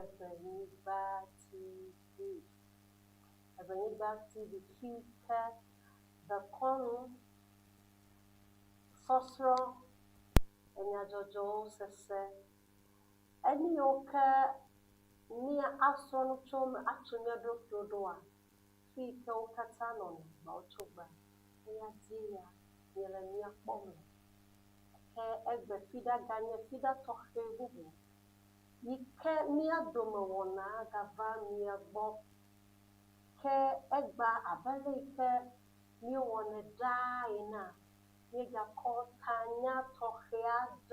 Ewenyigba TV. Ewenyigba TV Kike the Konu Sosro Enyajojo Sese Any Oka near Asron Chom Atunya Dodoa Fike Okatanon Bauchoba Nia Dia Yelenia Bombe Egbe Fida Ganya Fida Toche Bubu Yike Nia Domona Gava Nia Bob Ke Egba Abelike ni one die na Yega Kotanya Tochead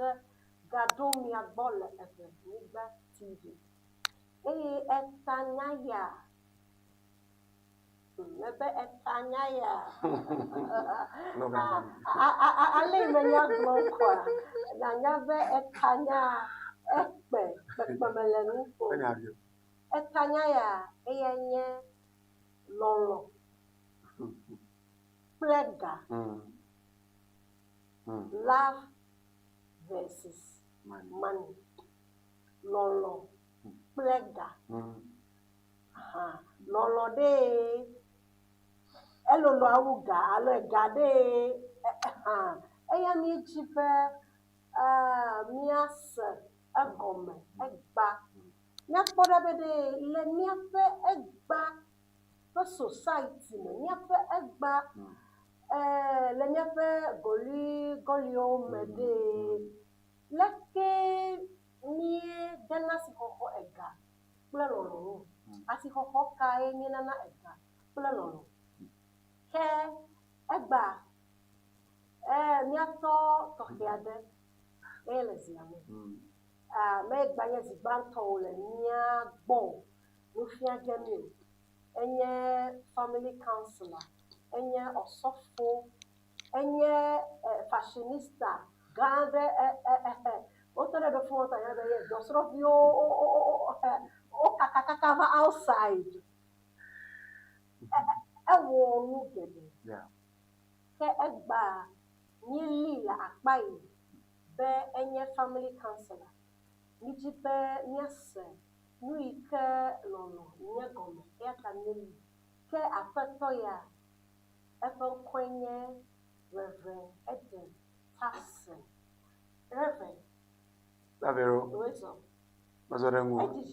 Gadomia Bolle Ewenyigba TV. Etanyaya. Ebe etanyaya. Ale menya blokwa. Nanya be etanya ekpe melenu ko. Etanyaya eyenye lolo. Plega. Love versus money. Lolo. Plega. Lolo de. Elolo awuga. Alo egade. Eya mi chipe. Mias. Egome. Egba. Nyakpoda bede. Le miafe egba. For society. Miafe egba. Le miafe golio mede. Leke nie dana si hoho ega. Pula lolo. Asi hoho kae nie nana ega. Pula lolo. Ke egba. Miato tohiade. Elezi ame. Me egba nye zigbanto le nia bon. Nufia gemi. Enye family counselor. Enye osofo. Enye fashionista. Gande otore be fun otanya be ye dosro bi o kakakava outside wo nu gede ke egba ni lila apai be enye family counselor ni jipe ni ase nu ike lono ni gome e ka ni ke afeto ya efon kwenye Reverend Eden Tassin. Reverend. Davero. Wezo. Mazorengu.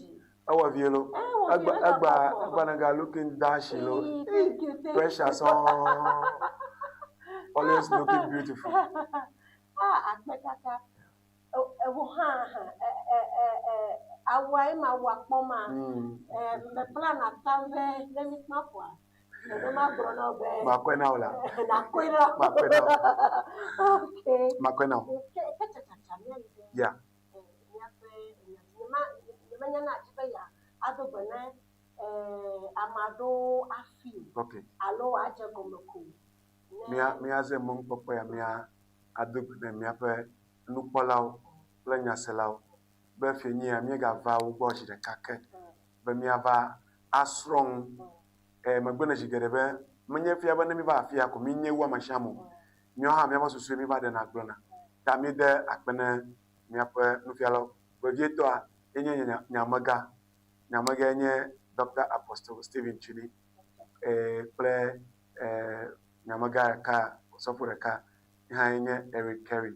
Awa vielo. Agba naga looking dashing. Precious on. Always looking beautiful. Akpekaka. Awa ma wakpoma. Me plan atave demi mapwa. Makwena ola. Okay. Makwena. Yeah. Amado afi. Okay. Alo aje gomeku. Mia ze mon popo ya mia adubne mia pe nukpolao le nyaselao be fenyi ya mi ga va wo bo ji de kake be mia va asrong magbena jigere be menye fia ba ne mi ba afia ko mi nyewu amashamo mi ha mi ba susu mi ba de na glona ta mi de akpene mi apa nufialo be vieto a enye nyamaga nye Dr. Apostle Stephen Chini ple nyamaga ka sofure ka ha enye Eric Kerry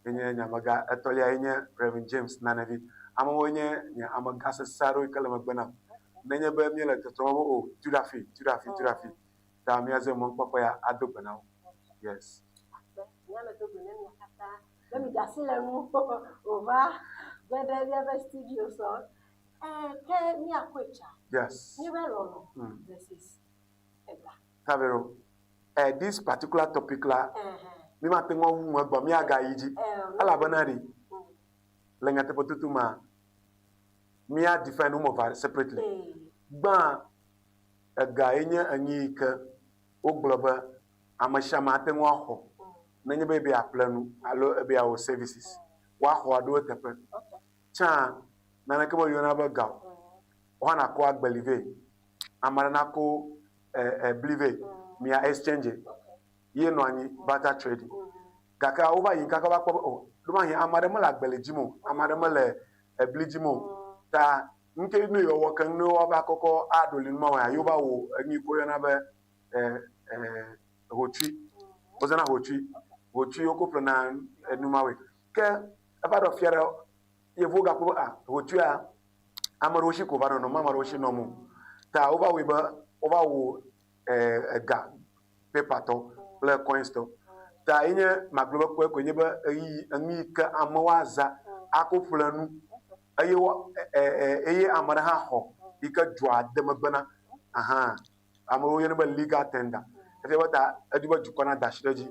enye nyamaga etolia enye Reverend James Nanavi amawo enye nya amaga sesaro ikala magbena nenye be mi le totomo o turafi ta mi aze mo papa ya adobana yes nyame dobene mi akata let me dasile mu over the studio so ke mi akwecha yes ni we lolo this is ega Tavero this particular topic la mi ma tengo wu egba mi aga yiji ala banari lenga te potutuma mi a define them separately gba ega enye anyi ke ogloba amashama te nwa ho nenye be bia planu alo bia o services wa ho ado tepe cha na na ke bo yona ba ga wana ko agbelive amara na ko believe mi a exchange ye no anyi barter trading kaka over yin kaka ba ko do ma yin amara mo la gbelejimo amara mo le eblijimo ta nke no yo wokan no oba kokko adolin ma wa yo ba wo ani ko yana ba hochi ozana hochi okoplo na enumawe ke aba do fiara yevuga ko hochi a amaroshi ko ba no mamaroshi no mu ta over we ba over wo ga paper to le coins to ta inye magloba ko nye ba yi anyi ka amawaza akoflanu ayewa eye amara ha ho ika dwa demagbana aha amaro yene ba legal tender efe bata adiba jukona dashiraji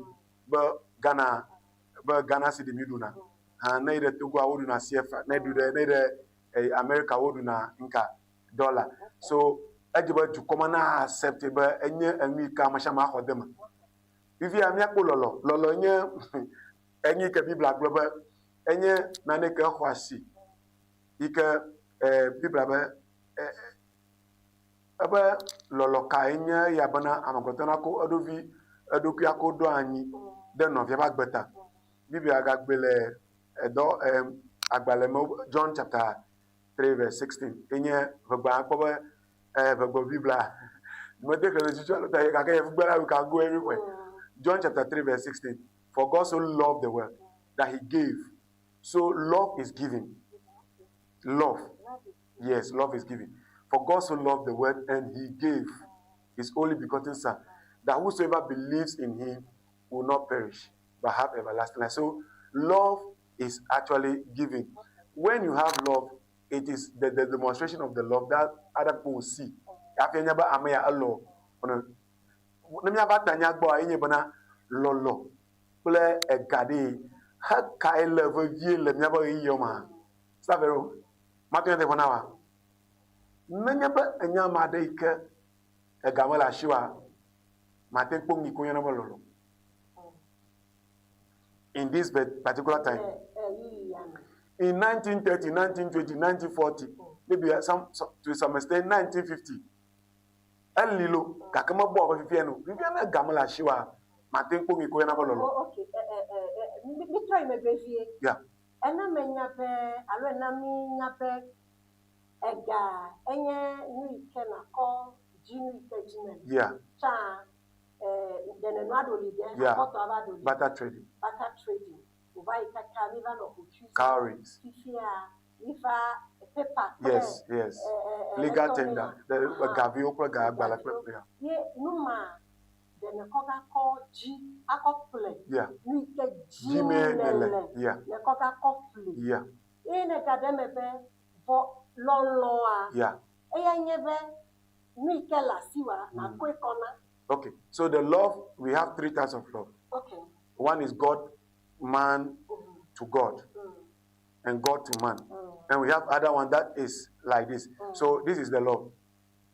ba Ghana cedi miduna ha na ide Togo awodu na CFA na ide America wodu na nka dollar so ajiba jukoma na accept ba enye anwi ka mashama hodema bivi amia ko lolo nye enyi ka bibla global enye na ne ka hwasi ike bibla ba aba lolo ka enye ya bana amagotana ko adoku akodo anyi de no via bagbeta bibia gagbele do agbalemo John chapter 3 verse 16 enye bagba ko ba bagba bibla mo de ka jijo ta ka ka gbara we can go everywhere. John chapter 3 verse 16 for God so loved the world that he gave. So love is giving. Love. Yes, love is giving. For God so loved the world and he gave his only begotten son, that whosoever believes in him will not perish but have everlasting life. So love is actually giving. When you have love, it is the demonstration of the love that other people will see. Nemia batanya gbo ayenye bana lolo ple egade ha kai leve vie le mia ba yiyo ma savero matene de bona wa nanya ba anya ma de ke egamala shiwa maten pongi ko yana lolo in this particular time in 1930 1920 1940 maybe to some extent 1950 Elilo kakama bo ba fifiano fifiano gamala shiwa maten ko mi ko yana bololo okay mi try me befie yeah ena menya be alo ena mi nya be ega enye ni kena ko jinu ikejimen yeah cha dene no adoli de akoto abadoli barter trading ubai kaka mi ba no kuchu cowries fifia ifa paper yes legal tender the gavi okra ga agbala pepe ye numa dene koga ko ji akokple yeah ni ke ji mele yeah le koga kokple yeah ene kademe be vo loloa yeah nyebe ni ke la siwa na kwekona. Okay, so the love, we have 3 types of love. Okay. One is God, man to God, and God to man. And we have other one that is like this. So this is the love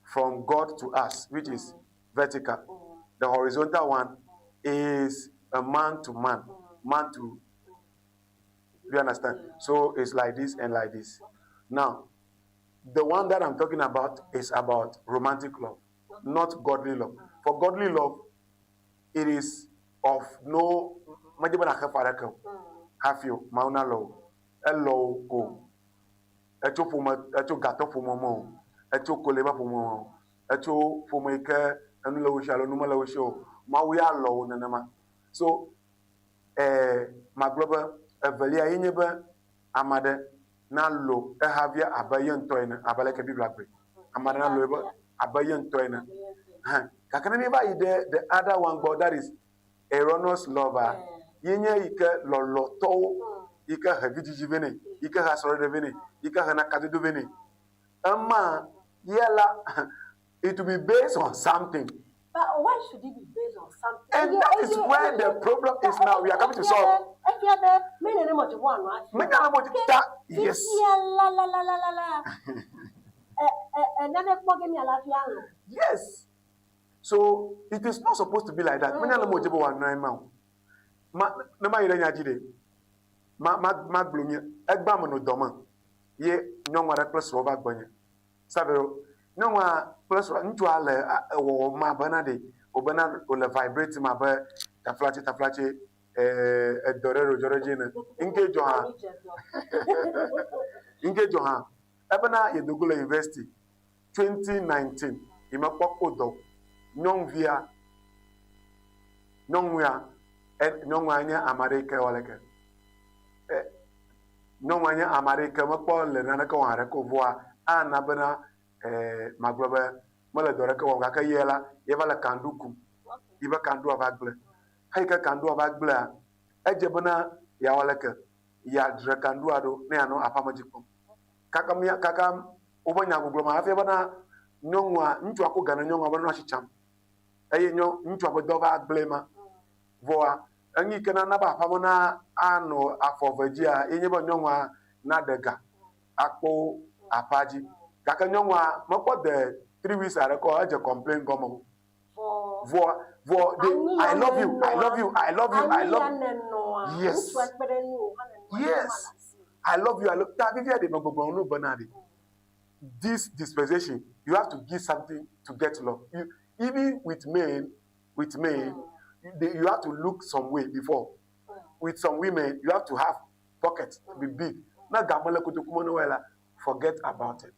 from God to us, which is vertical. The horizontal one is a man to man, man to, you understand? So it's like this and like this. Now, the one that I'm talking about is about romantic love, not godly love. For godly love, it is of no majibana hafaraka hafio mauna lo elo go echo fuma echo gato fuma mo echo koleba fuma echo fuma ike anu lo shalo numa lo show mawuya lo nanama. So magloba evelia yinyebe amade na lo ehavia abayen toina abaleke biblagbe amade na lo ebe abayen toina kakana me ba the other one God that is erroneous lover yenye ike lolo to ike haviji vene ike hasore vene ike hana kadudu vene ama yela it will be based on something. But why should it be based on something? And that is where the problem is now. We are coming to solve. Yes. Yes. So it is not supposed to be like that. Ye nyongwa plus roba gbanye sabero nyongwa plus ntu ale wo ma bana de obana o le vibrate ma ba taflache dorero jorojina inge joha Ebena Yedugula University 2019 imepoko do nyongvia nyongwa nyongwanya America oleke nyongwanya America mepo le nana ko hare ko voa ana bena maglobe mala dore ko ga ka yela yevala kanduku iba kandu abagle haika kandu abagle eje bena ya oleke ya dre kandu ado ne ano apamajiko kaka ubanya guglo ma afi bana nyongwa ntu akugana nyongwa bana achicham eye ntu akodoba aglema voa anyi kana na ba pamona ano afovejia enye ba nyongwa na dega akpo apaji kaka nyongwa moko de 3 weeks are ko aje complain gomo voa I love you yes I love you that if you are the no banadi this dispensation you have to give something to get love even with men you have to look some way before. With some women, you have to have pockets to be big. Na gamala kutukumono wela, forget about it.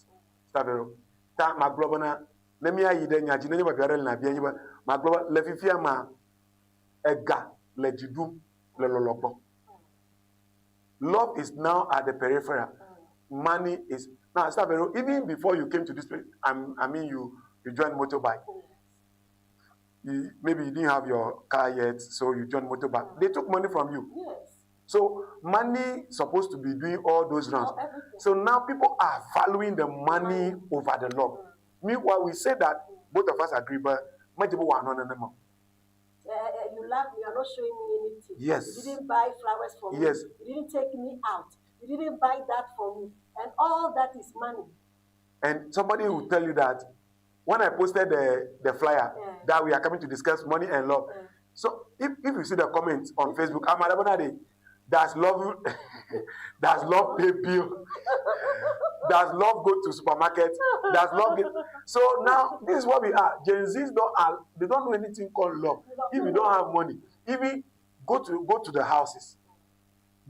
Stabero. Ta maglobana, nemi ayi de nyaji neni ba biarel na biya yiba. Magloba lefifia ma ega lejidu lelolobo. Love is now at the peripheral. Money is now. Stabero. Even before you came to this place, I mean you joined motorbike. Maybe you didn't have your car yet, so you joined motorbike. They took money from you. Yes. So money supposed to be doing all those rounds. So now people are valuing the money over the love. Meanwhile, we say that both of us agree, but many people are not anymore. You love me, you're not showing me anything. Yes. You didn't buy flowers for me. Yes. You didn't take me out. You didn't buy that for me. And all that is money. And somebody will tell you that when I posted the flyer that we are coming to discuss money and love. So if you see the comments on Facebook, does love pay bill? Does love go to supermarket? Does love get? So now this is what we are. Gen Zs they don't know anything called love. If you don't have money, even go to the houses.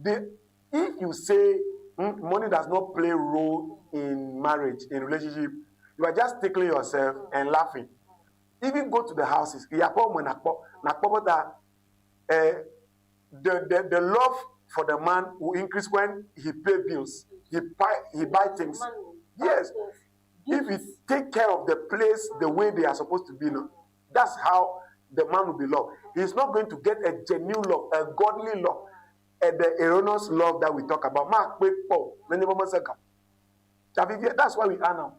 If you say money does not play a role in marriage, in relationship, you are just tickling yourself and laughing. Even go to the houses. The love for the man will increase when he pay bills. He buy things. Yes. If he take care of the place the way they are supposed to be, that's how the man will be loved. He's not going to get a genuine love, a godly love, and the erroneous love that we talk about. That's why we are now.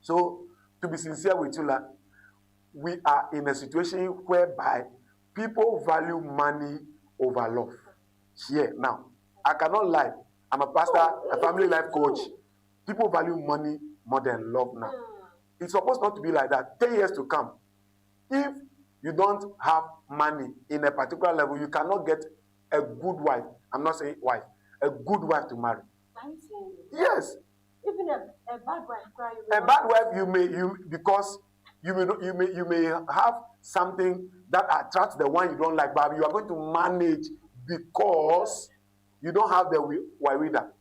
So, to be sincere with you, we are in a situation whereby people value money over love. Here, now, I cannot lie. I'm a pastor, a family life coach. People value money more than love now. It's supposed not to be like that. 10 years to come, if you don't have money in a particular level, you cannot get a good wife. I'm not saying wife, a good wife to marry. Yes. Even a bad wife cry. A bad wife because you may have something that attracts the one you don't like, but you are going to manage because you don't have the wawida.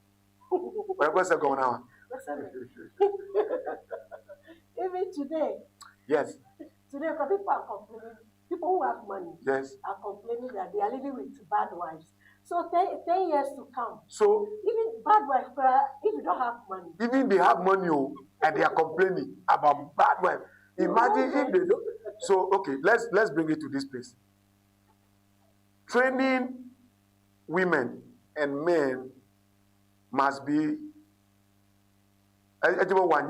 What's going on? Even today. Yes. Today, people are complaining. People who have money. Yes. Are complaining that they are living with bad wives. So 10 years to come. So even bad wife, if you don't have money. Even they have money and they are complaining about bad wife. Imagine if they don't. So okay, let's bring it to this place. Training women and men must be. That's why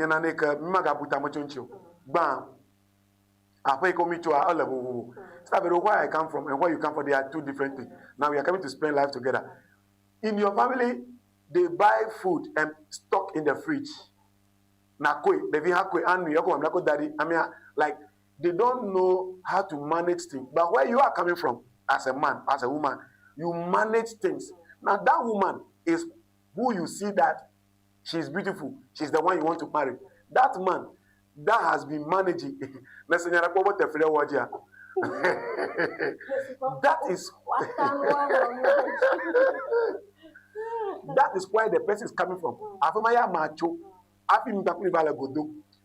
I come from and where you come from, they are two different things. Now we are coming to spend life together. In your family, they buy food and stock in the fridge. Like they don't know how to manage things. But where you are coming from, as a man, as a woman, you manage things. Now that woman is who you see that she's beautiful. She's the one you want to marry. That man that has been managing. That is That is where the person is coming from. Afamaya macho.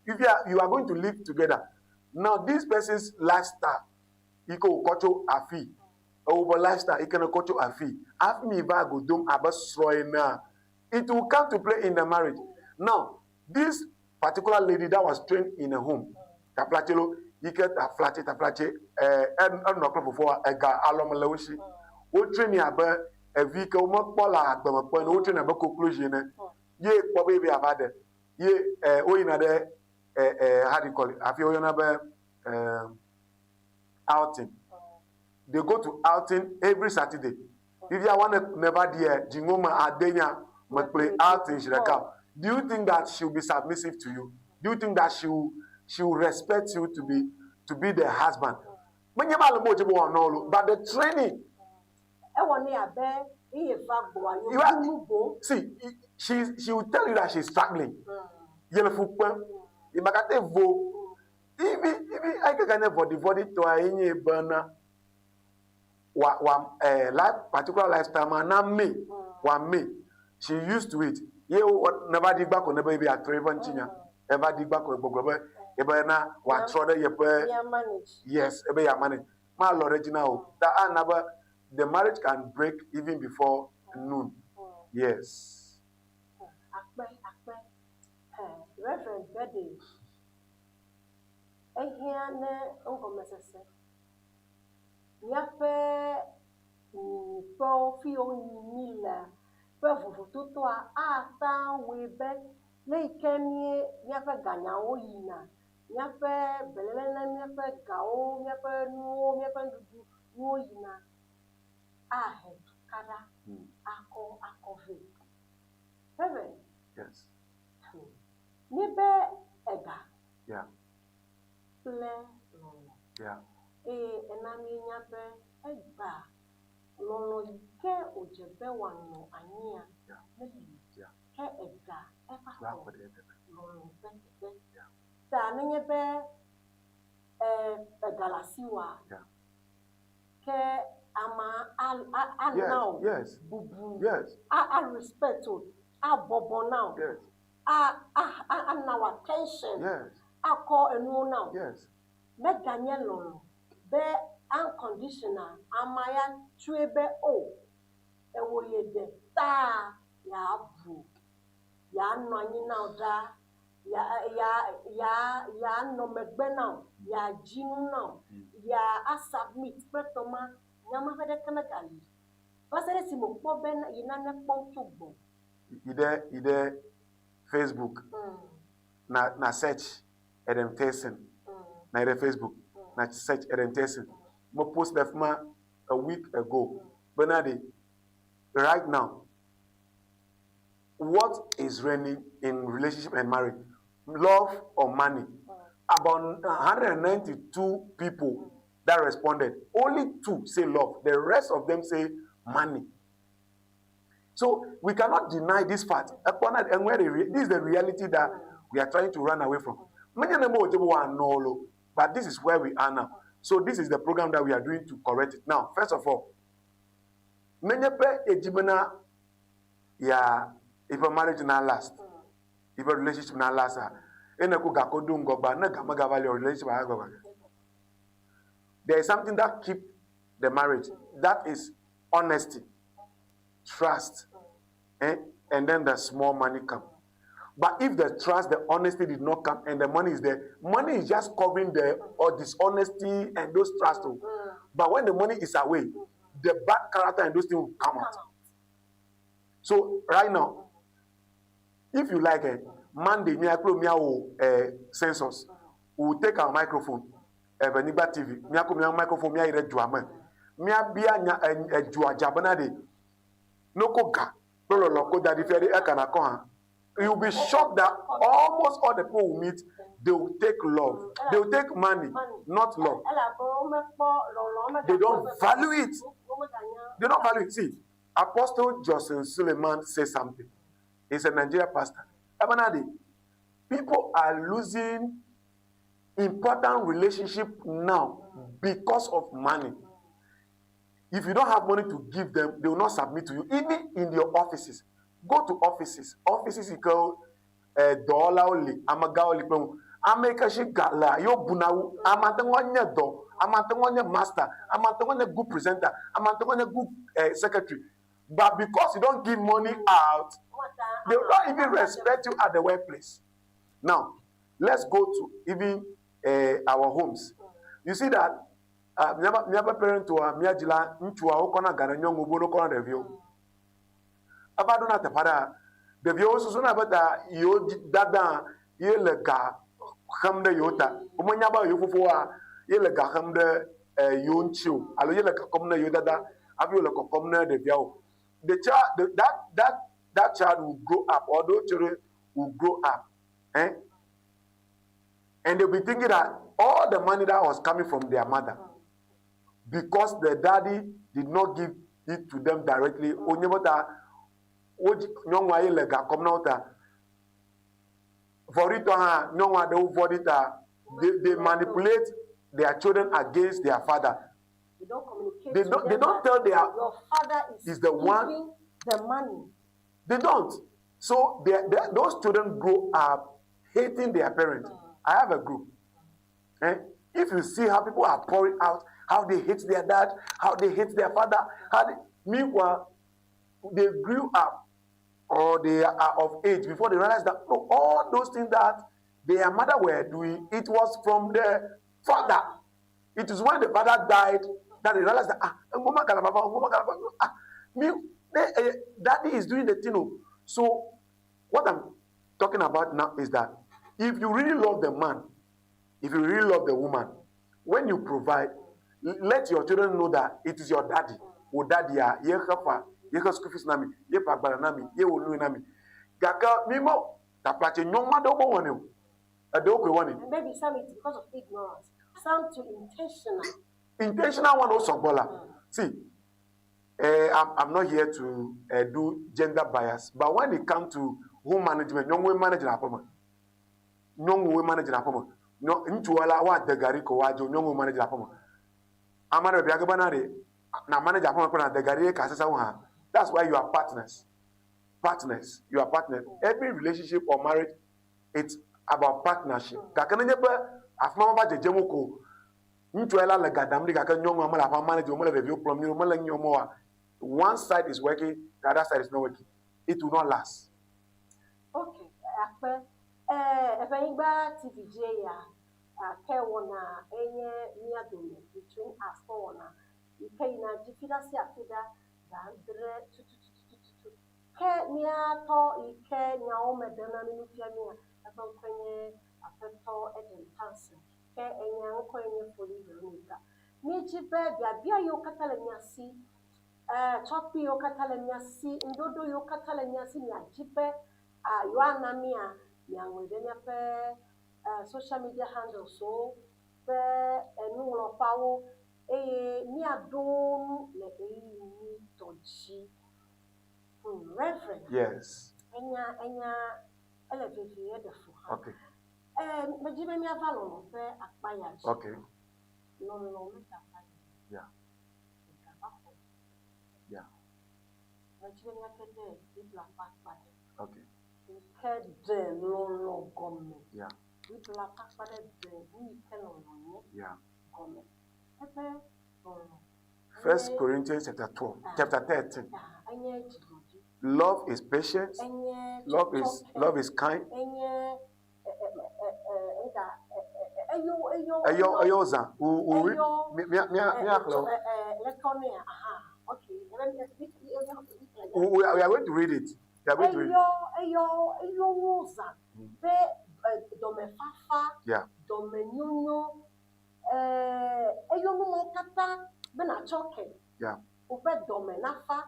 If you are going to live together, now this person's lifestyle, iko kocho afi, over lifestyle, ikana kocho afi. Afmi va godom abasroina. It will come to play in the marriage. Now, this particular lady that was trained in a home, taplachelo, iket a flache, and not before a ga alom lawshi. O train ya ba a vehicle mo pola agba mo no train about conclusion. Ye probably be about it. Ye oyinade how do you call it? Have you oyinade outing? They go to outing every Saturday. If you want to never dear Jingoma Adenya must play outing Shiraka. Do you think that she'll be submissive to you? Do you think that she'll respect you to be the husband? But the training. See, she will tell you that she's struggling. Even I can for the body to a burner. Life particular lifestyle man me she used to it. What never dig back on the baby at Trayvon Chinya. Ever dig back on Bogobe. Ebena what trouble yes, ebe ya manage. My original that I never the marriage can break even before noon. Yes. Reverend Betty. I hear ne uncle Mrs. Yape pro fio mila. Pefu tuto ata webe le kemie yape ganya oyina. Yape belelena yape gao yape nuo yape ndudu oyina. Ahe kada akove. Reverend. Yes. Nibe ega. Yeah. Ple lolo. Yeah. Enami nyabe ega. Lolo ike ojebe wano ania. Yeah. Ke ega. Eba ho. Lolo bete. Yeah. Ta nyebe egalasiwa. Yeah. Ke ama now. Yes. Bubu. Yes. I respect you. I bobo now. Yes. I now attention. Yes. I call a no now. Yes. Me ganye lolo. Be unconditional. Amaya chuebe o. Ewo yede. Ta ya bu. Ya no anyi now da. Ya no megbe now. Ya jinu now. Ya a submit. Pretoma. Nyama fede kemegali. Pasere si mo po ben yina ne pontu bo. Ide Facebook. Na search orientation. Na ide Facebook. Na search orientation. Mo post that a week ago. Bernardi, right now, what is reigning in relationship and marriage? Love or money? About 192 people that responded. Only 2 say love. The rest of them say money. So we cannot deny this fact. This is the reality that we are trying to run away from. But this is where we are now. So this is the program that we are doing to correct it. Now, first of all, if a marriage not last, if a relationship not last, there is something that keeps the marriage. That is honesty, trust, and then the small money come. But if the trust, the honesty did not come, and the money is there, money is just covering the dishonesty and those trust. But when the money is away, the bad character and those things will come out. So right now, if you like it, Monday, census, we will take our microphone, Ewenyigba TV, microphone, you'll be shocked that almost all the people we meet, they will take love. They will take money, not love. They don't value it. They don't value it. See, Apostle Joseph Suleiman says something. He's a Nigerian pastor. People are losing important relationship now because of money. If you don't have money to give them, they will not submit to you. Even in your offices, Go to offices. Offices you go dollar only. Amaga only. America she gala. Yo bunawu. Amatengonya do. Amatengonya master. Amatengonya good presenter. Amatengonya good secretary. But because you don't give money out, they will not even respect you at the workplace. Now, let's go to even our homes. You see that never parent to a miajila into a okona garanyon ubono kona review. Abadona tepada the view also about yo dada ye lega hamde yota. Umanyaba yufua ye lega hamde yonchu. Alo ye lega komna yodada. Abu lega komna the view. The child that child will grow up, or those children will grow up. And they'll be thinking that all the money that was coming from their mother, because the daddy did not give it to them directly, they manipulate their children against their father. They don't communicate. They don't tell your father is the one the money. They don't. So those children grow up hating their parents. I have a group. If you see how people are pouring out, how they hate their dad, how they hate their father, meanwhile, they grew up or they are of age before they realize that no, all those things that their mother were doing, it was from their father. It is when the father died that they realized that daddy is doing the thing. So what I'm talking about now is that if you really love the man, if you really love the woman, when you provide, let your children know that it is your daddy. O daddy ya ye khafa, ye school fees nami, ye pagbara nami, ye wonu nami. Gaka mimo taplache nyoma do bo woni. Adoko woni. Maybe some it's because of ignorance. Some to intentional. Intentional one also bola. See, I'm not here to do gender bias, but when it comes to home management, young women manage apartment. Young women manage apartment. No, into ala wa degari ko wa young women manage apartment. Amara biaga banare na manage apartment ko na degari ka sasa wa. That's why you are partners. Partners, you are partners. Every relationship or marriage, it's about partnership. Kakana nyepe afma ba jejemu ko. Into ala la gadamri kakana young women la manage mo la review from you mo la nyomo. One side is working, the other side is not working. It will not last. Okay. Ewenyigba TVJ ya kewana enye niadome between us for na ikaina jifida si afida dandre tututututu ke niato ike nyawo medana ni nufiamia abankwenye afeto edentanse ke enya nkwenye foli Ewenyigba ni jibe bia yo katala nyasi chopi yo katala nyasi ndodo yo katala nyasi ni ajibe yo anamia yangwedenya pe social media handles so pe enu lo pawo ni adonu le ni toji reverend yes enya elevevi edefo okay mejibe mi avalo no pe apaya okay no meta yeah yeah mejibe mi akede ibla pakpa okay Kede lolo gome. Yeah. People are passionate. We cannot know. Yeah. Gome. First Corinthians chapter 12, chapter 13. Love is patient. Love is kind. We are going to read it. Yeah. Yeah.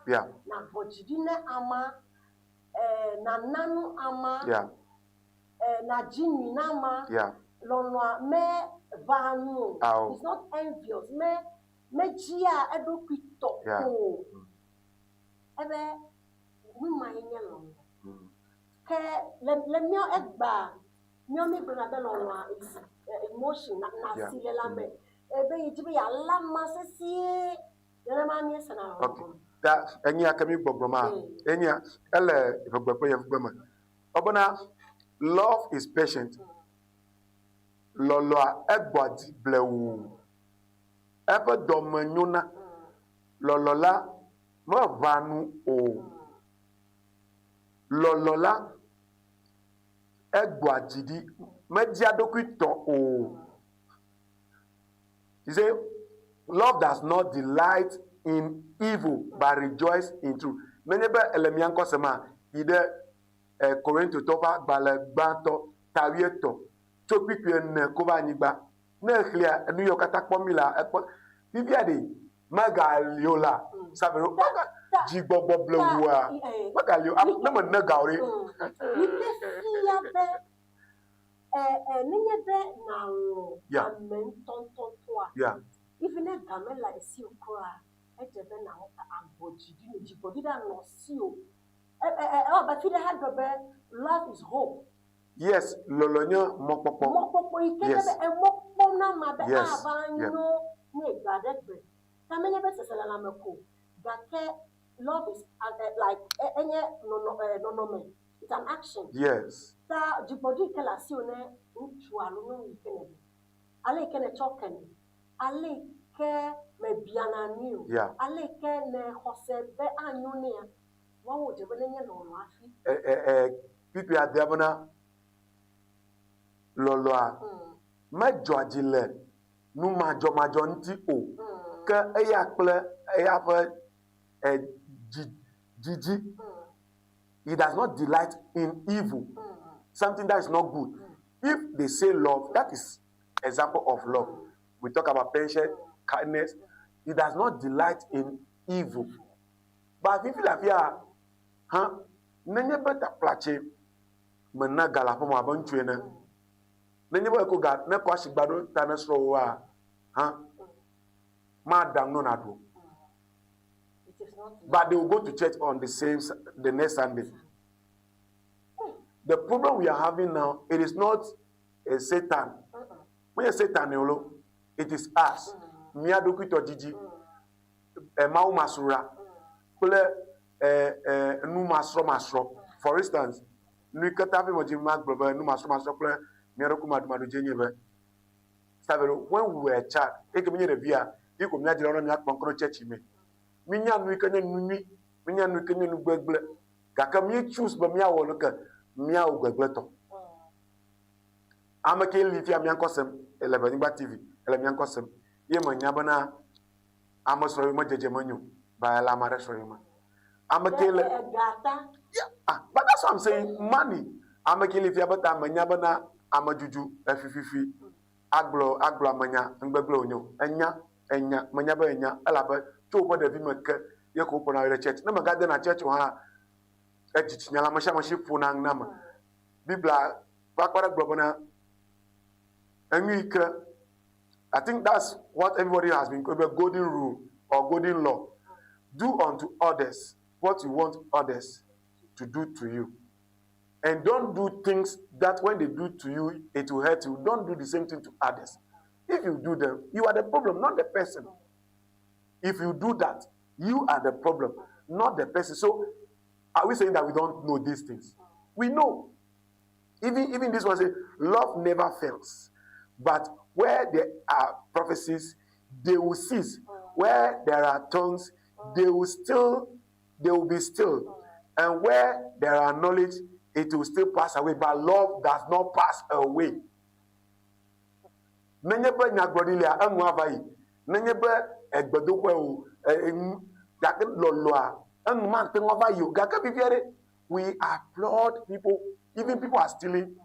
Yeah. Yeah. Yeah. He's not envious. Yeah. Let me egba nyomi brabelonwa emotion na silela me ebe yijibe ya lama sesi yana ma mi sana okay that any akami bobroma, any ele bobroma yevbema. Obona, love is patient. Lolo egbadi blewu. Ebe domenyona. Lolola ma vanu o. Lolola egbadidi mediadokwito o. He say, love does not delight in evil, but rejoice in truth. Menebe elemianko sema ide Korinto toba bale banto tawieto topikwe ne Ewenyigba ne clear enu yokata pomila ekpo bibia de magaliola sabero jigbogbo blowua magalio na mo na gaure yeah. Yeah. Even a gamela is you cry. Ejebe na hoka ambojidi no jibodi da no sio. But you had love is hope. Yes, lolonyo mopopo. Mopopo ikebe e mopopo na mabe abanyo ne gadegbe. Kamenye be sesela na meko. Gake love is like enye no. It's an action. Yes. Ta jibodi kela sio ne utu alu no ikene. Ale ikene chokene. Ale ke me biana niu. Yeah. Ale ke ne hosebe anyunia. Wawo jebe nenye no afi. People are there loloa. Mejo ajile nu majo nti o. Ke eya kple eya fe jiji. He does not delight in evil. Something that is not good. If they say love, that is example of love. We talk about patience, kindness. He does not delight in evil. But if you have here, nenye beta plache mena gala pomo abontuene. Nenye bo eko ne ko asigbado tanesro wa, madam no nado. But they will go to church on the next Sunday. The problem we are having now, it is not a Satan. When you say Satan, it is us. Miadokwito Jiji, Mau Masura, Nu Masro. For instance, Nikatavi Mojimak Brother, Nu Masro, Miadoku Madu Jeneve. When we were a child, take a minute of year, you could imagine on that Pancro Church. Minya nwikene numi, minya nwikene nugbegle. Kaka mi choose ba miya woloka, miya ugwegleto. Amake lifi amiankosem, Ewenyigba TV, Amiankosem. Ye manyabana Amos royuma jeje manyu, ba la mare royuma. Amake le yeah, but that's what I'm saying, money. Amake lifi abata manyabana amajuju efififi. Aglo amanya, ngbeglo onyo. Enya, manyaba enya, alabe to what the women you go on our church. No matter na church wa ejiti nyala masha puna nama. Bibla bakwara globana. I think that's what everybody has been called a golden rule or golden law. Do unto others what you want others to do to you. And don't do things that when they do to you, it will hurt you. Don't do the same thing to others. If you do them, you are the problem, not the person. If you do that, you are the problem, not the person. So, are we saying that we don't know these things? We know. Even this one says, love never fails. But where there are prophecies, they will cease. Where there are tongues, they will be still. And where there are knowledge, it will still pass away. But love does not pass away. Nenyebe nyagbodilia enwavayi. Nenyebe egbedokwe o gake loloa enumante nwavayi o gake bibiere. We applaud people. Even people are stealing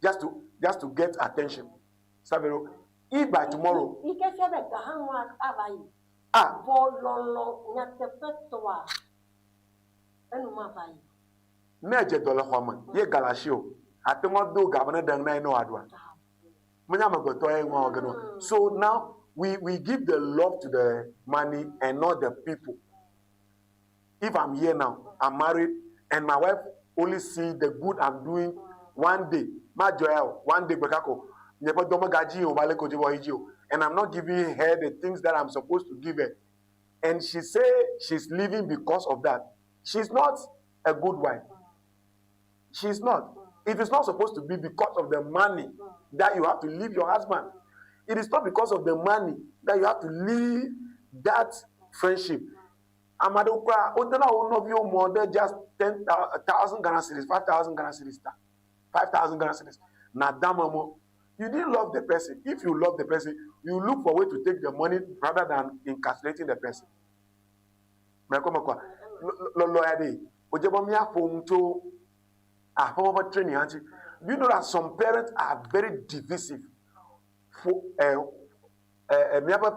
just to get attention. Sabero, if by tomorrow. Neje dole khwaman ye galashio atengo do gabana dang na no adwa. So now we give the love to the money and not the people. If I'm here now, I'm married, and my wife only see the good I'm doing one day. My joy, one day, and I'm not giving her the things that I'm supposed to give her. and she say she's leaving because of that, she's not a good wife. She's not. It is not supposed to be because of the money that you have to leave your husband. It is not because of the money that you have to leave that friendship. Amadokra, Otana will not be more than just 10,000 Ghana cedis, 5,000 Ghana cedis, 5,000 Ghana cedis. Nadamamo, you didn't love the person. If you love the person, you look for a way to take the money rather than incarcerating the person. Do you know that some parents are very divisive?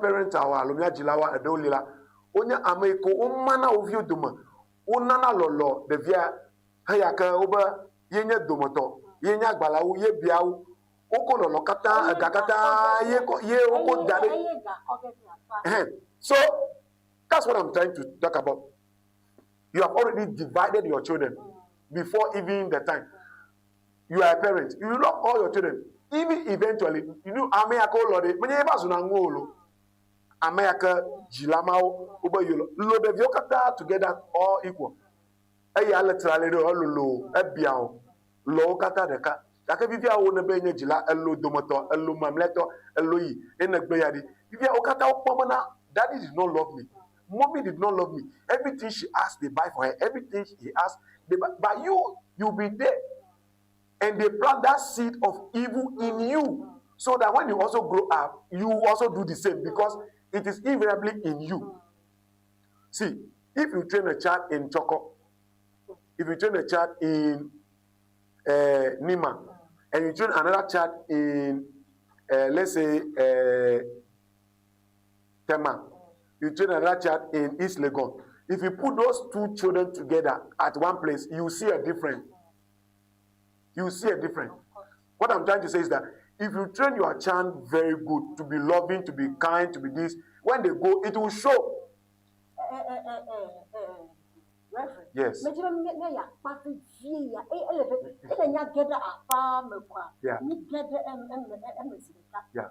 Parents are jilawa adolila. Onya ameko umana ovio duma. Unana lolo de via hayaka oba yenya domoto. Yenya gbalawu ye biawu. Oko lolo kata gakata ye oko dare. So that's what I'm trying to talk about. You have already divided your children before even the time. You are a parent. You love all your children. Even eventually, you know, America, Lord, when you have America, Jilamao, Uber Yulo, Lode Vyokata together all equal. Aya literally all low, a biao, low kata deka. Like if you are one benye jila, a low domoto, a low mamleto, a low in a bayadi. If you are okata pomana, daddy did not love me. Mommy did not love me. Everything she asked, they buy for her. Everything she asked, they buy. But you'll be there. And they plant that seed of evil in you. So that when you also grow up, you also do the same because it is invariably in you. See, if you train a child in Choco, if you train a child in Nima, and you train another child in, let's say, Tema, you train another child in East Legon. If you put those two children together at one place, you see a difference. You see a difference. What I'm trying to say is that if you train your child very good, to be loving, to be kind, to be this, when they go, it will show. Reverend. Yes. Yeah.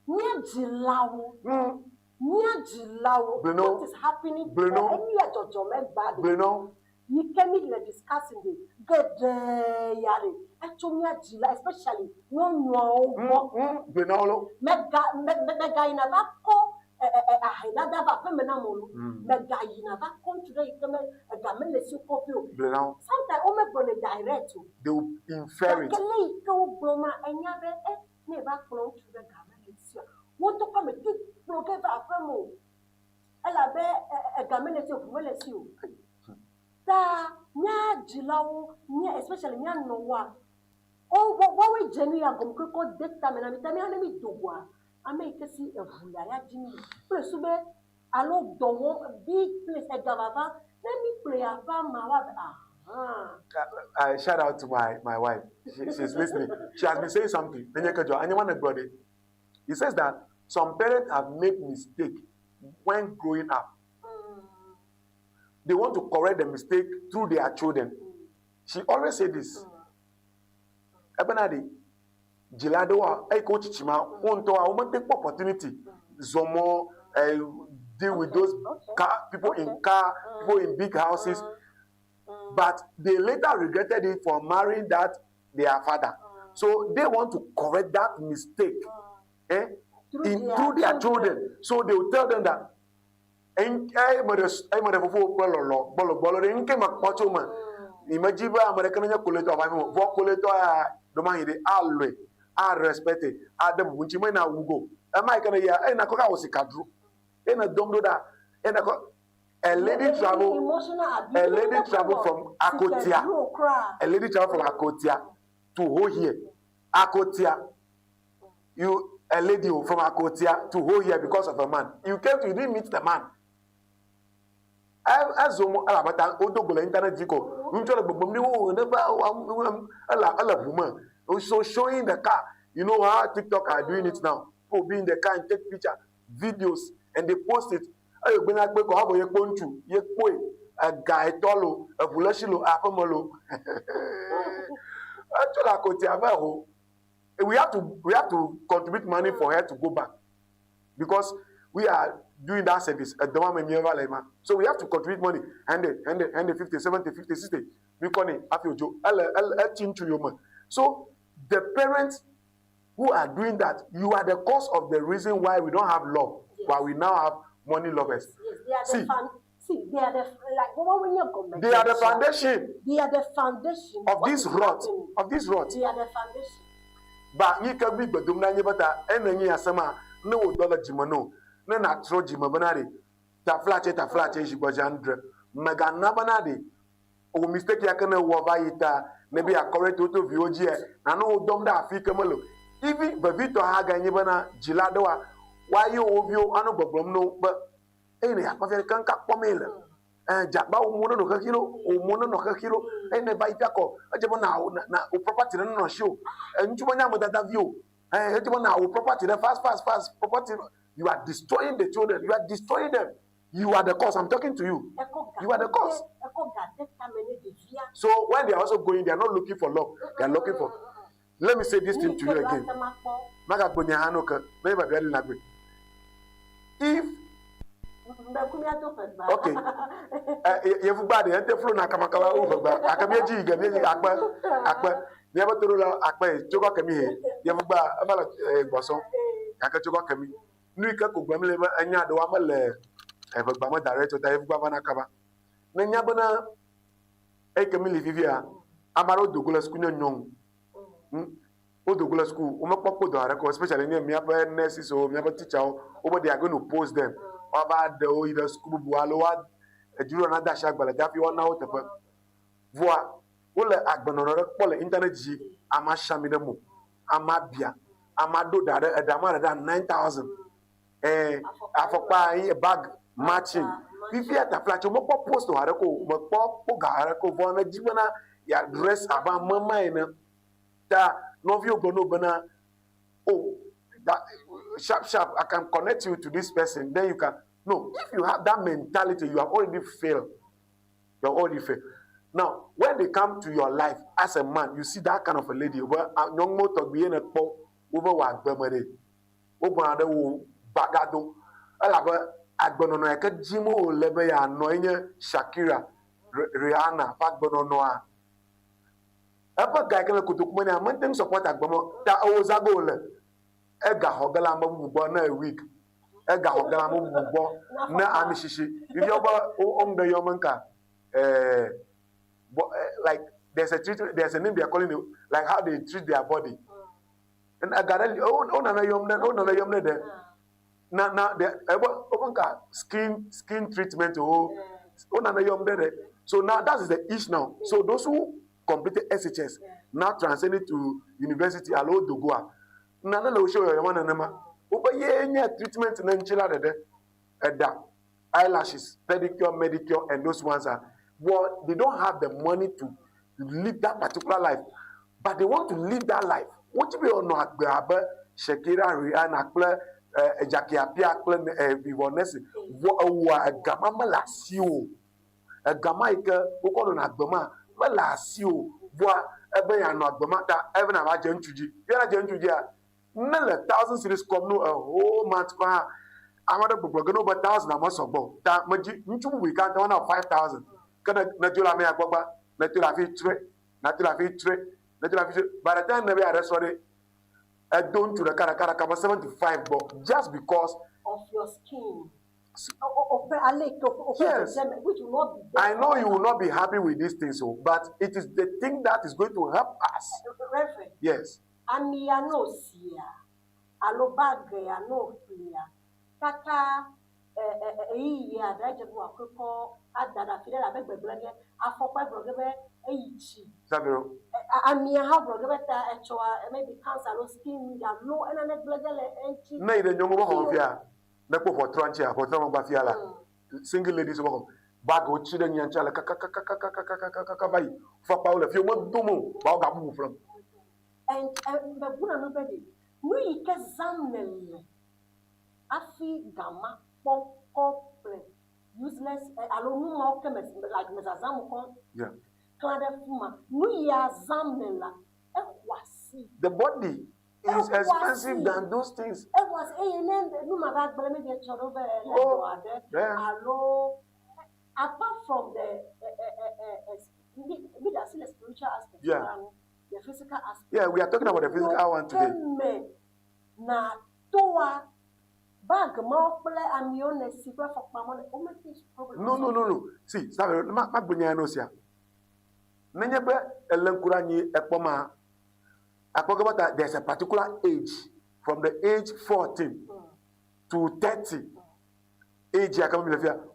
What is happening? You can meet the discussing the especially no mega in a bako sometimes direct they will infer it. Want to come and especially oh, what we genuine go ko data me na me dogwa America see a vula ya jini place be alo dowo big place e gavava let me pray about my shout out to my wife. She's listening. She has been saying something. He says that some parents have made mistake when growing up. They want to correct the mistake through their children. She always say this. Ebenadi, Jiladoa, Eko Chichima, Untoa, woman take opportunity. Zomo, deal with those people in car, people in big houses. But they later regretted it for marrying their father. So they want to correct that mistake through their children. So they will tell them that a lady travel from Akotia. A lady travel from Akotia to Hohie. Akotia. A lady from Akotia to Hohie because of a man. You didn't meet the man. As Alabata, Odogola Internet Zico, so showing the car. You know how TikTok are doing it now. People be in the car and take picture, videos, and they post it. A guy tolo, a bulashilo, apomolo. We have to contribute money for her to go back because we are doing that service. So we have to contribute money. And the 50, 70, 50, 60. So the parents who are doing that, you are the cause of the reason why we don't have love, why we now have money lovers. Yes, they are the they are the foundation. They are the foundation of this rot. Of this rot. They are the foundation. But you can be bedumna nyebata enenyi asema no dollar jimano na na tro jimabanari ta flache jibojandre mega nabanade o mistake yakana wo bayita na be correct to vioji na no dom da afika malo even bavito ha ga nyebana jiladowa why you ovio anu gbogbom no but ene akwa kan ka pomele jagba umuno no kakiro ene baitako ejebo na property no show njumo nya modada view ejebo na property fast property. You are destroying the children, you are destroying them. You are the cause. I'm talking to you. You are the cause. So when they are also going, they are not looking for love, they are looking for. Let me say this thing to you again. If okay, everybody, and the flow Nakamakawa over. I can be a jig, akba. Never to rule akba, Joga Kami, Yamuba, Abala Bosso, Akajoga Kami, Nika Kugamle, and Yado Amale, Everbama director, Evabana Kaba. Nanyabana, Ekamili Vivia, Amaro Douglas Kunyon, Douglas School, Umapopo, especially near Miapa nurses or Miapa teacher, over they are going to post them. About the old school boaloa, a juro na dasha baladafi one out of voix. Ole agbanoro pole internet G, ama shamidemo, ama bia, ama do that a damara than 9,000. Afopa a bag matching. If you at a flat, you must post to Harako, but pop Harako, Vona Jibana, ya dress about mamma in a novio bonobana. Oh, that sharp, I can connect you to this person, then you can. No, if you have that mentality, you have already failed. You have already failed. Now, when they come to your life as a man, you see that kind of a lady, where young motor being a pop over what Bemere, over another bagado, Alaba, Agbono, Jimo, Lebeya, Noina, Shakira, Rihanna, Bagbonoa. Apa guy can look to money, I'm them support Agbono, that was a goal. Ega Hogalama Bubana a week. Ega Hogalama Bubo, na Amishishi. If you're on the Yomanka, like there's a treatment, there's a name they are calling it, like how they treat their body. And I got another yom there. Now the skin treatment there. So now that is the issue now. So those who completed SHS now transcended to university allow to go. Nana lo show you one anama. Oba ye treatment na nchila de eyelashes, pedicure, medicure, and those ones are. Well, they don't have the money to live that particular life, but they want to live that life. What you be on Agba, Shakira, Rihanna, Jackie Apia, Vivonesi, a Gamma Lasio, a Gamaika, who call on Agbama, well, Lasio, Bois, Ebeyan, Agbamata, Evan Agentuji, Yana Gentuja. None 1,000 cities come no a whole month. I'm not going over 1,000 a month ago. That we can't one of 5,000. Can Natula Mea Boba, Natula Fitre, Natula Fitre, Natula Fitre. By the time they are sorry, I don't to the Karakaba 75, but just because of your skin. Yes. Which will not be I know you will not be happy with these things, but it is the thing that is going to help us. Reverend. Yes. Ami ano sia, alo bagre ano fia, kaka ya daje bu akoko adada fide la begbe blege afokwa blogebe eyichi. Sabiro. Ami ha blogebe ta echoa maybe cancer or skin ya no ena blege le enchi. Na ide nyongo ba konfia. Na ko for tranche for tamo ba fia la. Single ladies ba bag o chide nyancha la kaka bai. Fa paula fio mo dumo ba ga bu from. And the Buna nobody, we can examine Afi Gamma, Couple, useless, alone more chemists like Mr. Zamukon, Clada Fuma, we are Zamela, the body is expensive than those things. It was apart from the spiritual aspect, the physical aspect. Yeah, we are talking about the physical one today. Na toa bag more play and you on a secret for Mamma. No. See, sorry, Mabunya. Nenebe Elenkurani Epoma. I talk about that there's a particular age from the age 14 to 30. Age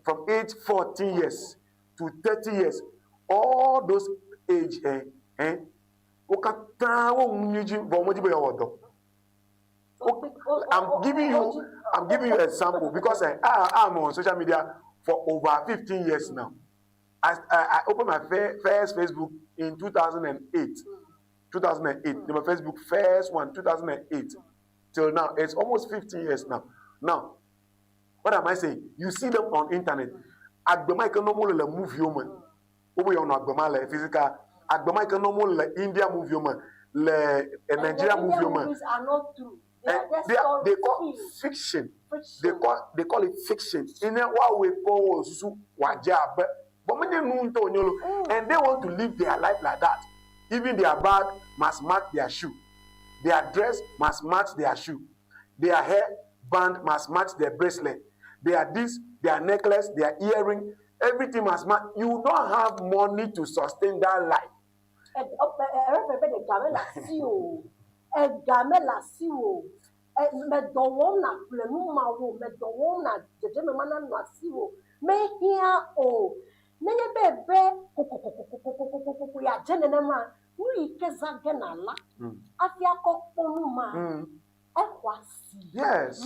from age 14 years to 30 years. All those age I'm giving you an example because I'm on social media for over 15 years now. I opened my first Facebook in 2008. 2008. My Facebook first one, 2008. Till now, it's almost 15 years now. Now, what am I saying? You see them on internet. Agbema ikonomo le movie woman. Obo yon agbema le physical. Agbema ikonomo le India movie woman. Le Nigeria movie woman. Movies are not true. They call fiction. They call it fiction. In a way, and they want to live their life like that. Even their bag must match their shoe. Their dress must match their shoe. Their hair band must match their bracelet. Their this, their necklace, their earring, everything must match. You don't have money to sustain that life. Yes.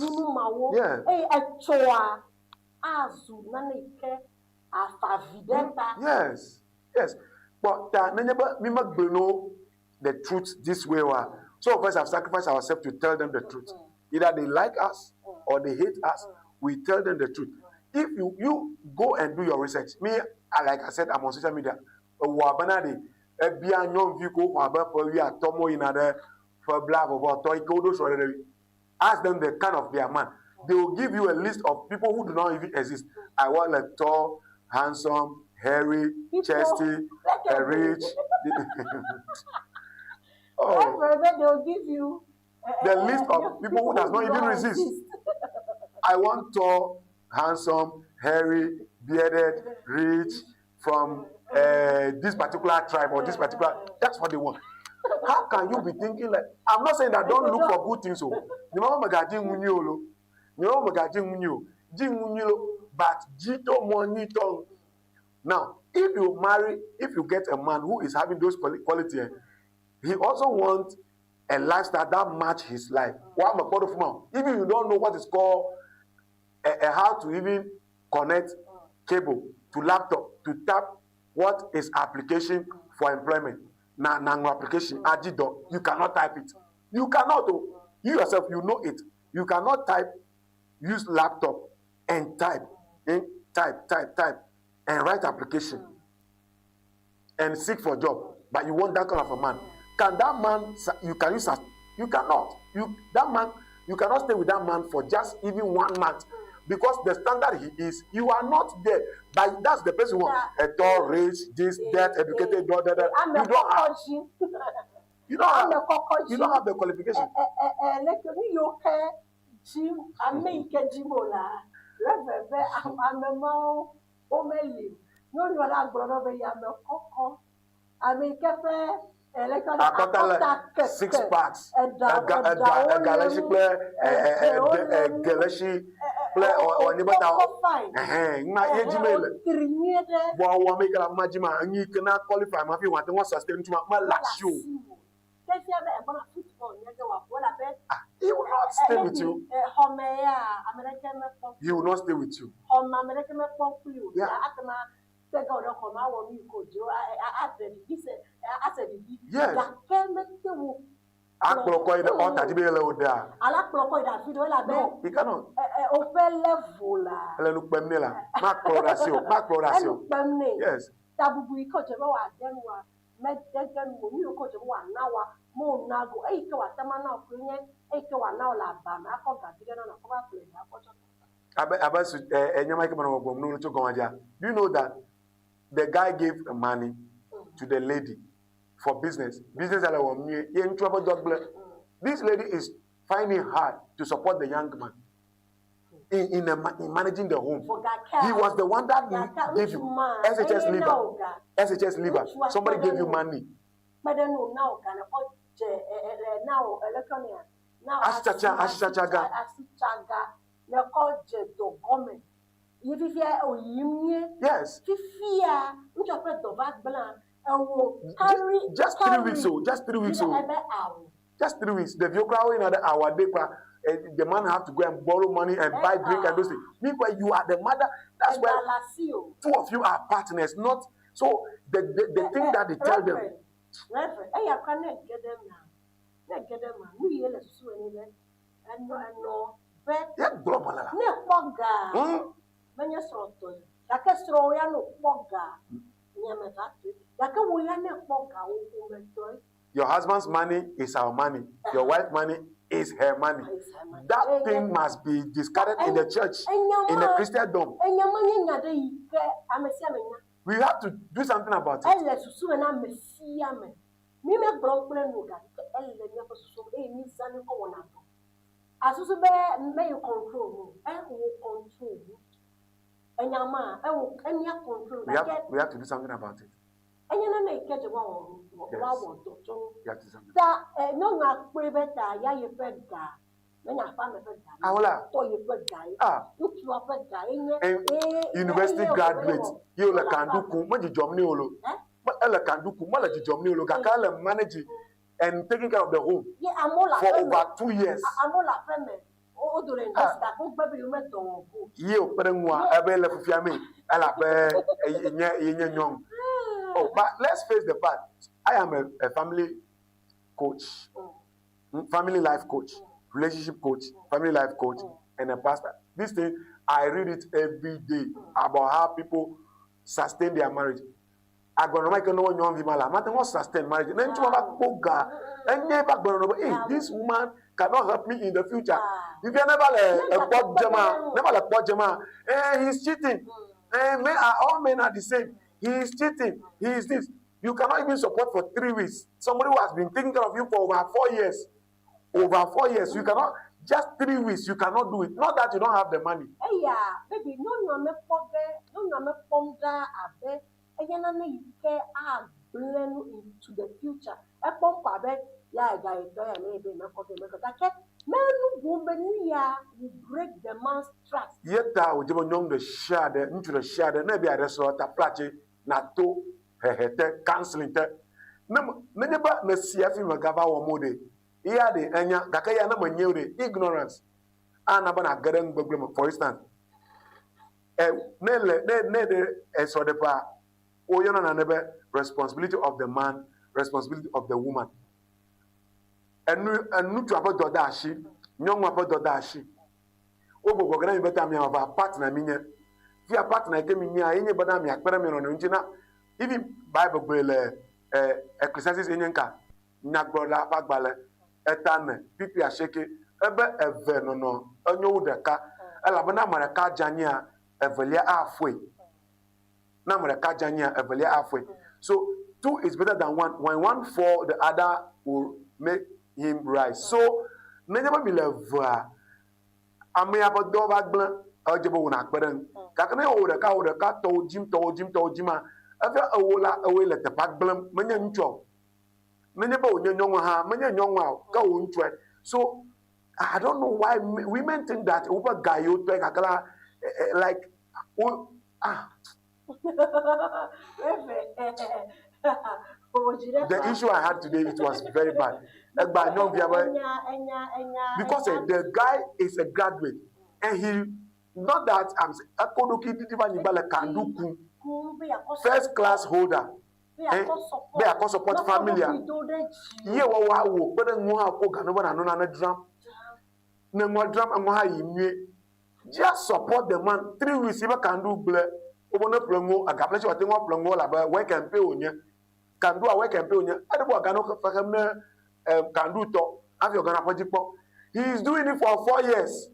Yes. But we know the truth this way. Some of us have sacrificed ourselves to tell them the truth. Either they like us or they hate us. We tell them the truth. If you go and do your research, me, like I said, I'm on social media. Ask them the kind of their man. They will give you a list of people who do not even exist. I want a tall, handsome, hairy, chesty, rich. They'll give you the list of people who does not even exist. I want tall, handsome, hairy, bearded, rich, from this particular tribe or this particular. That's what they want. How can you be thinking like? I'm not saying that don't look for good things. But now, if you get a man who is having those qualities, he also wants a lifestyle that match his life. Even you don't know what is called how to even connect cable to laptop to tap what is application for employment. Application, you cannot type it. You cannot. You yourself, you know it. You cannot use laptop and type, and write application and seek for job. But you want that kind of a man. Can that man, you cannot. You cannot stay with that man for just even 1 month. Because the standard he is, you are not there. But that's the person who a tall, rich, this, that, educated, You don't have the qualification. Six packs, a galaxy player, a galaxy player, or you cannot qualify. My people want to sustain to my last shoe. He will not stay with you. He will not stay with you. Yeah. Yes. No, he cannot. Yes. me degen mo ni ko je wa na wa mo na go e ke wa tama na ko nye e ke wa na la ba na ko ga bi na ko ba play na ko cho Abasu enyama ke mano go no to go aja. Do you know that the guy gave money to the lady for business? Business ala wo mi ye ntu abo double. This lady is finding hard to support the young man in managing the home. He was the one that gave you SHS liver. Somebody gave you money. But then now can now electronic now Ashichaga na call the government. If you are yes. Fifia, which are the back blank. Just 3 weeks old. Just 3 weeks old. Just 3 weeks. The vehicle in another hour, the man have to go and borrow money and buy drink and those things. Meanwhile, you are the mother. That's why two of you are partners. Not so the thing that they tell them. Reverend, I can't get them now. Let get them now. We hear the swearing and no. But yeah, global. Ne poga. When you saw to you, like a straw, ya no poga. Your husband's money is our money. Your wife's money is her money. That thing must be discarded in the church, in the Christendom. We have to do something about it. We have to do something about it. Yes. University graduates, you can do manage and taking care of the home for over 2 years. Oh, but let's face the fact. I am a family coach, family life coach, relationship coach, family life coach, and a pastor. This thing, I read it every day about how people sustain their marriage. Sustain marriage. Hey, this woman cannot help me in the future. You can never let he's cheating. All men are the same. He is cheating. He is this. You cannot even support for 3 weeks. Somebody who has been taking care of you for over 4 years. Over 4 years. You cannot, just 3 weeks, you cannot do it. Not that you don't have the money. Yeah, baby, no, into the future. Men will break the man's trust. Yet, I would the share into the share, maybe I resort a plache, not to her counseling. Never the CF Magava or Mode. Here the Anya, Gakaya number knew the ignorance. Anabana Garden Bogum, for instance. So the pa, Oyana responsibility of the man, responsibility of the woman. And nu trouble dodashi, young wapa dodashi. Ogo gogana better me of a partner minya. Via partner came in here, any badam yak paramin on Unjina. Even Bible will Ecclesiastes in Yanka, Nagbola, Bagbala, Etan, Pipi a shake, Ebe Evenono, a new deca, Alabana Maraka Jania, Evelia halfway. Namaraka Jania, Evelia halfway. So 2 is better than 1. When 1 fall, the other will make him rise. So, never be love. I may have a dog back blank, eligible when I couldn't. Kakane or the cat told Jim, ever a wola away let the back blank, many neutral. Many about young ha, many young wow, go into it. So, I don't know why women think that over guy you take a like, The issue I had today, it was very bad. Because the guy is a graduate, and he, not that I'm first class holder. Be a support family. Yeah, just support the man. 3 weeks, if I can do bleh. A gaplash or thing of Plongo, where can pay on you. can do a work and pay on you. I don't can do to have your Ghana project. He is doing it for 4 years,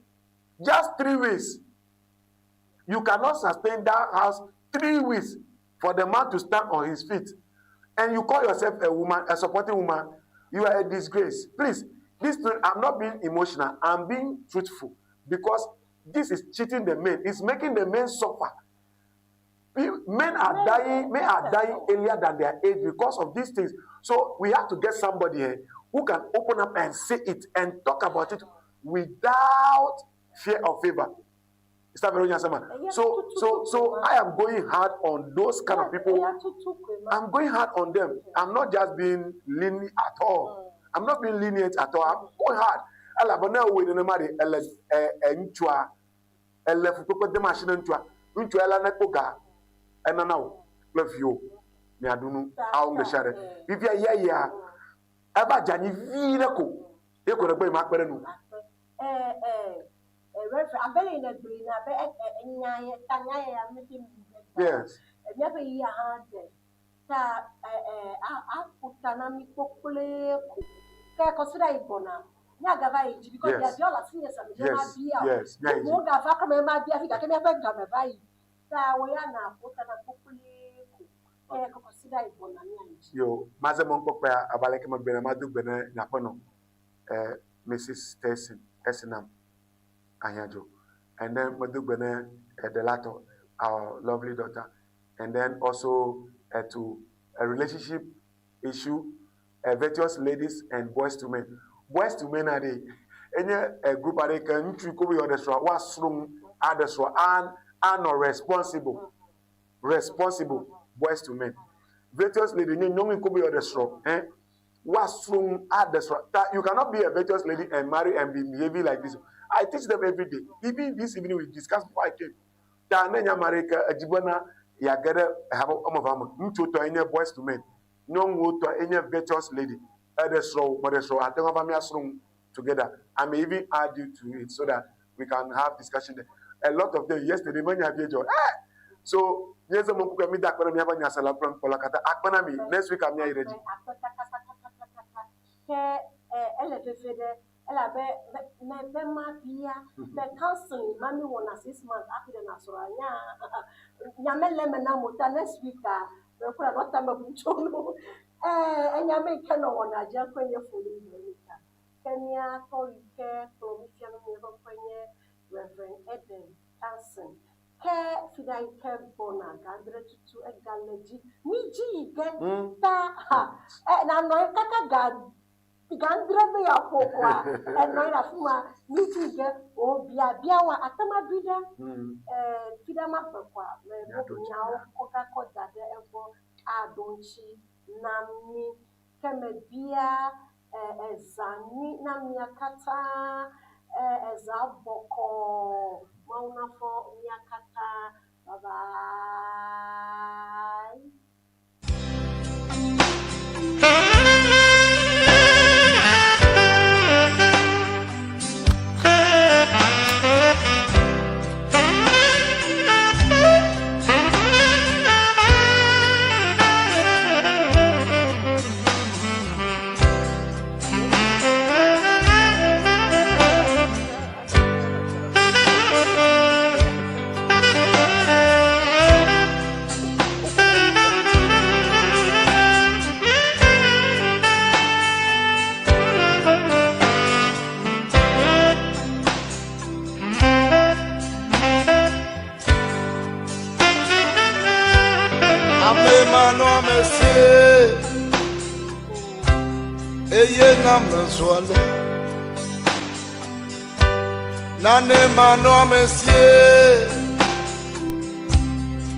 just 3 weeks. You cannot sustain that house 3 weeks for the man to stand on his feet. And you call yourself a woman, a supporting woman, you are a disgrace. Please, I'm not being emotional, I'm being truthful. Because this is cheating the men. It's making the men suffer. Men are dying earlier than their age because of these things. So we have to get somebody here who can open up and say it and talk about it without fear or favor. So I am going hard on those kind of people. I'm going hard on them. I'm not just being lenient at all. I'm not being lenient at all. I'm going hard. Yes. Yo, Mazamon Popea, Abalekama Benamadu Bene Napono, Mrs. Tessinam Anyajo, and then Madu Bene Delato, our lovely daughter, and then also to a relationship issue, virtuous ladies and boys to men. Boys to men are they, any a group are they can cover on the straw, what's room at the straw, and not responsible boys to men. Virtuous lady, you know me could be on the straw. What's room at the straw? You cannot be a virtuous lady and marry and be behaving like this. I teach them every day. Even this evening we discuss before I came. Tananya Marika, a Jibana, Yagada, have a any boys to men. No more to any virtuous lady. At the straw, but the straw, I think of a room together. I may even add you to it so that we can have discussion there. A lot of them yesterday when you have your job. So yes, I'm going to meet that when I'm having a salad from Polakata. Akpanami, next week I'm ready. The counseling, mommy won 6 months after the Nasrania. Yamelemena next week. We put a lot of Cholo. And Yamen cannot want a jump when you're fully Kenya, Tori Care, Provision, Reverend Eden Hansen. Care Fidai Care Bona, Gandre to a galegy. Miji, get that. And I'm not a gad. Gandre me a poa, and not a fuma, Miji get, oh, Biawa, Atama Bida, Fidama Papa, now, Coca Coda, therefore, Adonchi, Nami, Kemebia, Zani, Namia Kata. Ezaboko, Mauna for Miakata, bye Nane mano monsieur